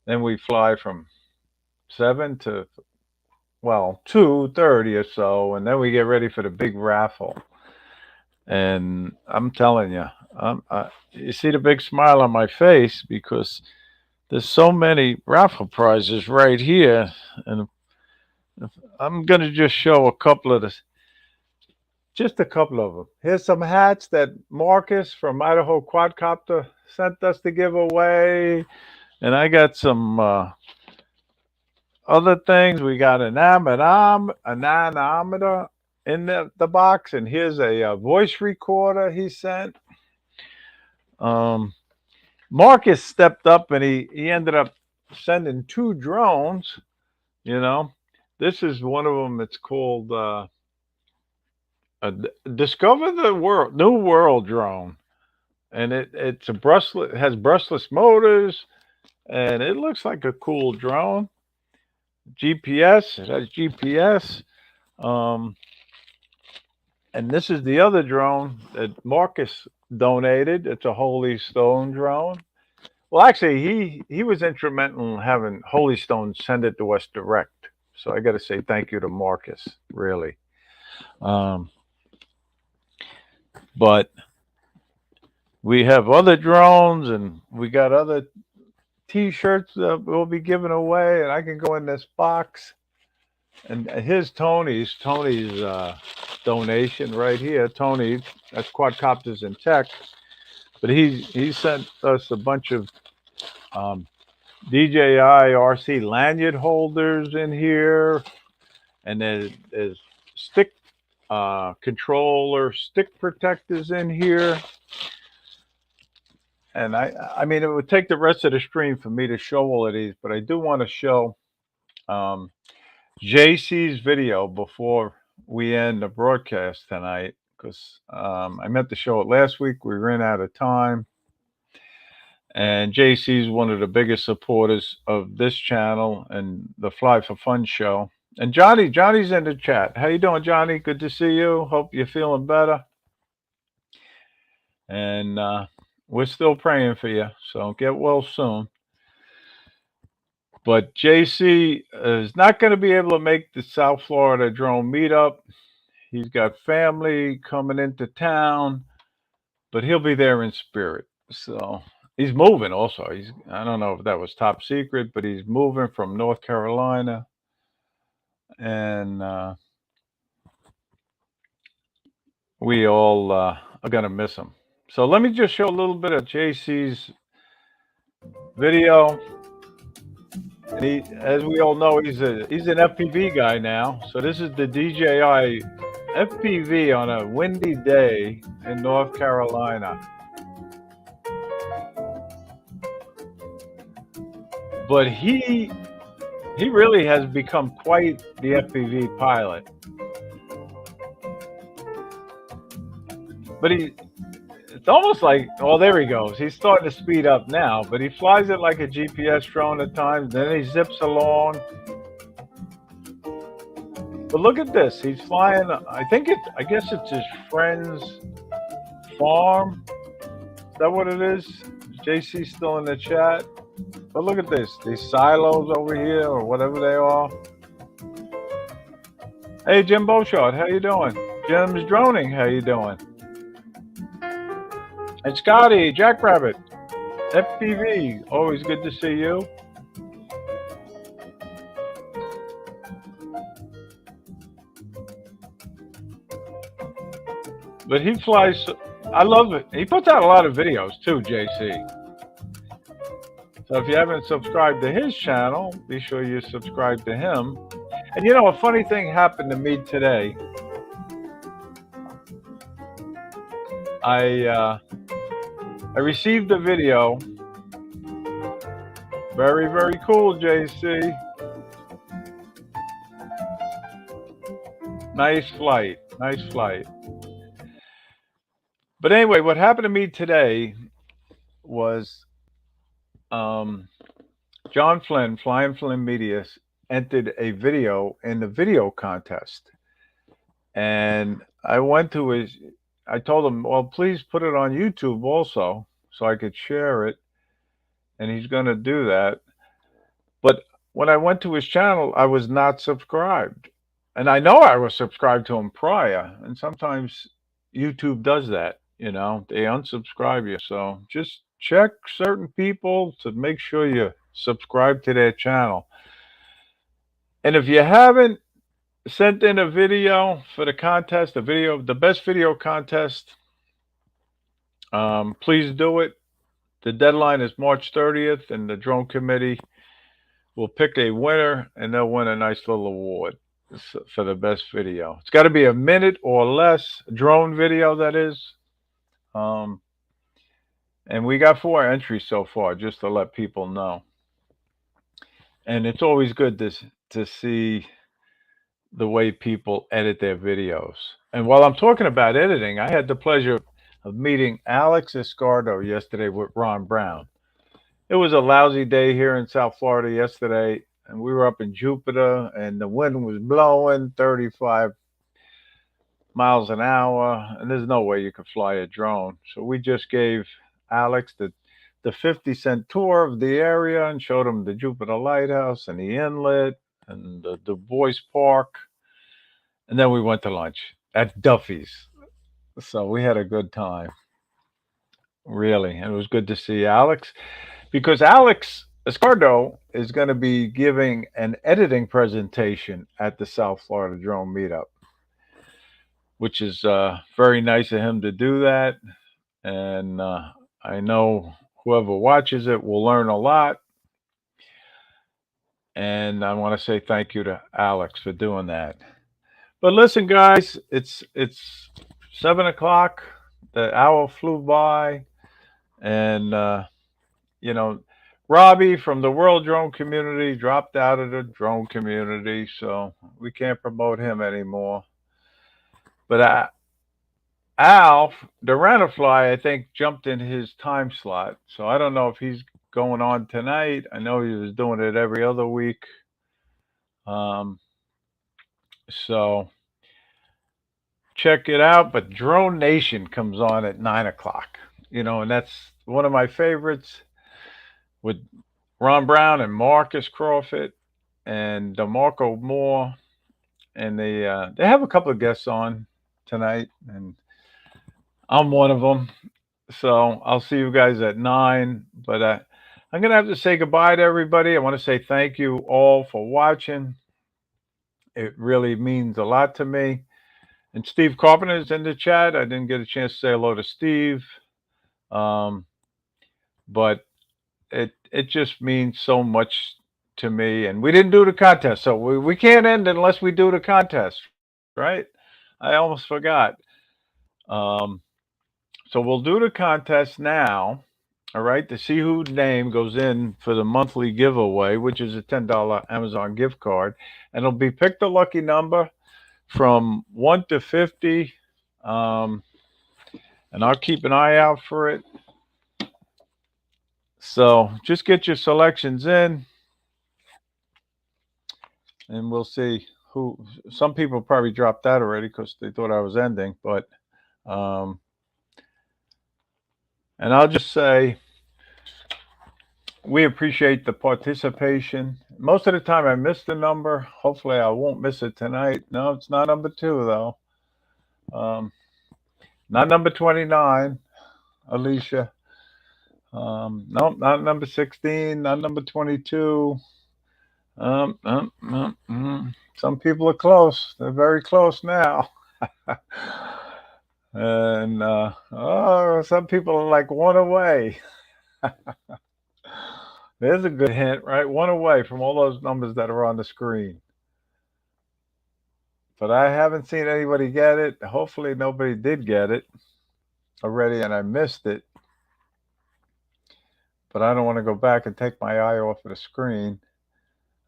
then we fly from 7 to 2:30 or so, and then we get ready for the big raffle. And I'm telling you, you see the big smile on my face because there's so many raffle prizes right here, and I'm gonna just show just a couple of them. Here's some hats that Marcus from Idaho Quadcopter sent us to give away, and I got some other things. We got an anemometer in the box, and here's a voice recorder he sent. Marcus stepped up, and he ended up sending 2 drones. This is one of them. It's called Discover the World, New World drone, and it's it has brushless motors, and it looks like a cool drone. GPS, it has GPS. And this is the other drone that Marcus donated. It's a Holy Stone drone. Well, actually, he was instrumental in having Holy Stone send it to us direct. So I got to say thank you to Marcus, really. But we have other drones, and we got other T-shirts that we'll be giving away, and I can go in this box. And here's Tony's donation right here. Tony, that's Quadcopters in Tech, but he sent us a bunch of DJI RC lanyard holders in here, and there's stick controller stick protectors in here. And I mean, it would take the rest of the stream for me to show all of these, but I do want to show um, JC's video before we end the broadcast tonight, because I meant to show it last week. We ran out of time. And JC is one of the biggest supporters of this channel and the Fly for Fun show. And Johnny's in the chat. How you doing, Johnny? Good to see you. Hope you're feeling better. And we're still praying for you, so get well soon. But JC is not going to be able to make the South Florida drone meetup. He's got family coming into town, but he'll be there in spirit. So he's moving also. I don't know if that was top secret, but he's moving from North Carolina. And we all are going to miss him. So let me just show a little bit of JC's video. And he, as we all know, he's an FPV guy now. So this is the DJI FPV on a windy day in North Carolina. But he really has become quite the FPV pilot. But it's almost like, oh, there he goes. He's starting to speed up now, but he flies it like a GPS drone at times. Then he zips along. But look at this. He's flying. I guess it's his friend's farm. Is that what it is? JC's still in the chat. But look at this. These silos over here, or whatever they are. Hey, Jim Beauchard, how you doing? Jim's Droning, how you doing? And Scotty, Jackrabbit, FPV, always good to see you. But he flies, I love it. He puts out a lot of videos too, JC. So if you haven't subscribed to his channel, be sure you subscribe to him. And you know, a funny thing happened to me today. I received a video. Very, very cool, JC. Nice flight. Nice flight. But anyway, what happened to me today was John Flynn, Flying Flynn Media, entered a video in the video contest. And I went to his, I told him, well, please put it on YouTube also so I could share it. And he's going to do that. But when I went to his channel, I was not subscribed. And I know I was subscribed to him prior. And sometimes YouTube does that, you know, they unsubscribe you. So just check certain people to make sure you subscribe to their channel. And if you haven't sent in a video for the contest, the best video contest, please do it. The deadline is March 30th, and the drone committee will pick a winner, and they'll win a nice little award for the best video. It's got to be a minute or less drone video, that is. And we got 4 entries so far, just to let people know. And it's always good to see the way people edit their videos. And while I'm talking about editing, I had the pleasure of meeting Alex Escardo yesterday with Ron Brown. It was a lousy day here in South Florida yesterday, and we were up in Jupiter, and the wind was blowing 35 miles an hour, and there's no way you could fly a drone. So we just gave Alex the 50-cent tour of the area and showed him the Jupiter Lighthouse and the inlet and the Du Bois Park. And then we went to lunch at Duffy's. So we had a good time, really. And it was good to see Alex, because Alex Escardo is going to be giving an editing presentation at the South Florida Drone Meetup, which is very nice of him to do that. And I know whoever watches it will learn a lot. And I want to say thank you to Alex for doing that. But listen, guys, it's 7 o'clock. The hour flew by, and you know, Robbie from the World Drone Community dropped out of the drone community, so we can't promote him anymore. But Al, the Ranterfly, I think, jumped in his time slot, so I don't know if he's going on tonight. I know he was doing it every other week. Um, so check it out. But Drone Nation comes on at 9 o'clock. And that's one of my favorites with Ron Brown and Marcus Crawford and DeMarco Moore, and they have a couple of guests on tonight, and I'm one of them. So I'll see you guys at 9. But I'm gonna have to say goodbye to everybody. I want to say thank you all for watching. It really means a lot to me. And Steve Carpenter's in the chat. I didn't get a chance to say hello to Steve, um, but it just means so much to me. And we didn't do the contest, so we can't end unless we do the contest, right? I almost forgot. Um, so we'll do the contest now, all right, to see whose name goes in for the monthly giveaway, which is a $10 Amazon gift card. And it'll be pick the lucky number from 1 to 50. And I'll keep an eye out for it. So just get your selections in, and we'll see who. Some people probably dropped out already because they thought I was ending, but and I'll just say we appreciate the participation. Most of the time I miss the number. Hopefully I won't miss it tonight. No, it's not number 2 though. Not number 29, Alicia. No, not number 16, not number 22. Some people are close. They're very close now. And some people are like one away. There's a good hint, right? One away from all those numbers that are on the screen. But I haven't seen anybody get it. Hopefully nobody did get it already and I missed it. But I don't want to go back and take my eye off of the screen.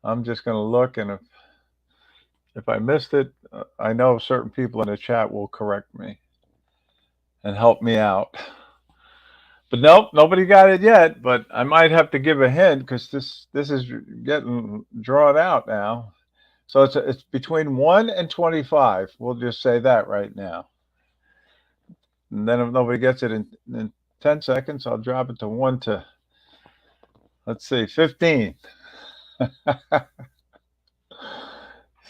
I'm just going to look, and if I missed it, I know certain people in the chat will correct me and help me out. But nope, nobody got it yet. But I might have to give a hint because this is getting drawn out now. So it's between 1 and 25. We'll just say that right now. And then if nobody gets it in 10 seconds, I'll drop it to 1 to, let's see, 15.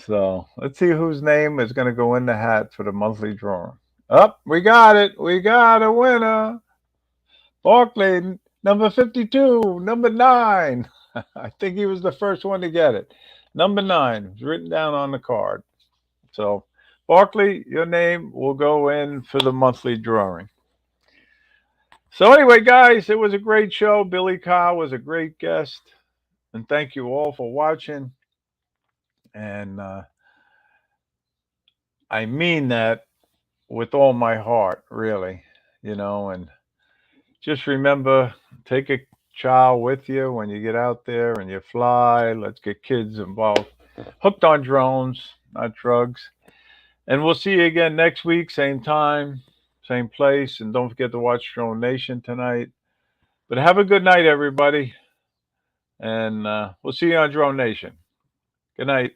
So let's see whose name is going to go in the hat for the monthly drawing. Oh, we got it. We got a winner. Barkley, number 52, number 9. I think he was the first one to get it. Number 9 was written down on the card. So, Barkley, your name will go in for the monthly drawing. So anyway, guys, it was a great show. Billy Kyle was a great guest. And thank you all for watching. And I mean that with all my heart, really, and just remember, take a child with you when you get out there and you fly. Let's get kids involved. Hooked on drones, not drugs. And we'll see you again next week, same time, same place. And don't forget to watch Drone Nation tonight. But have a good night, everybody. And we'll see you on Drone Nation. Good night.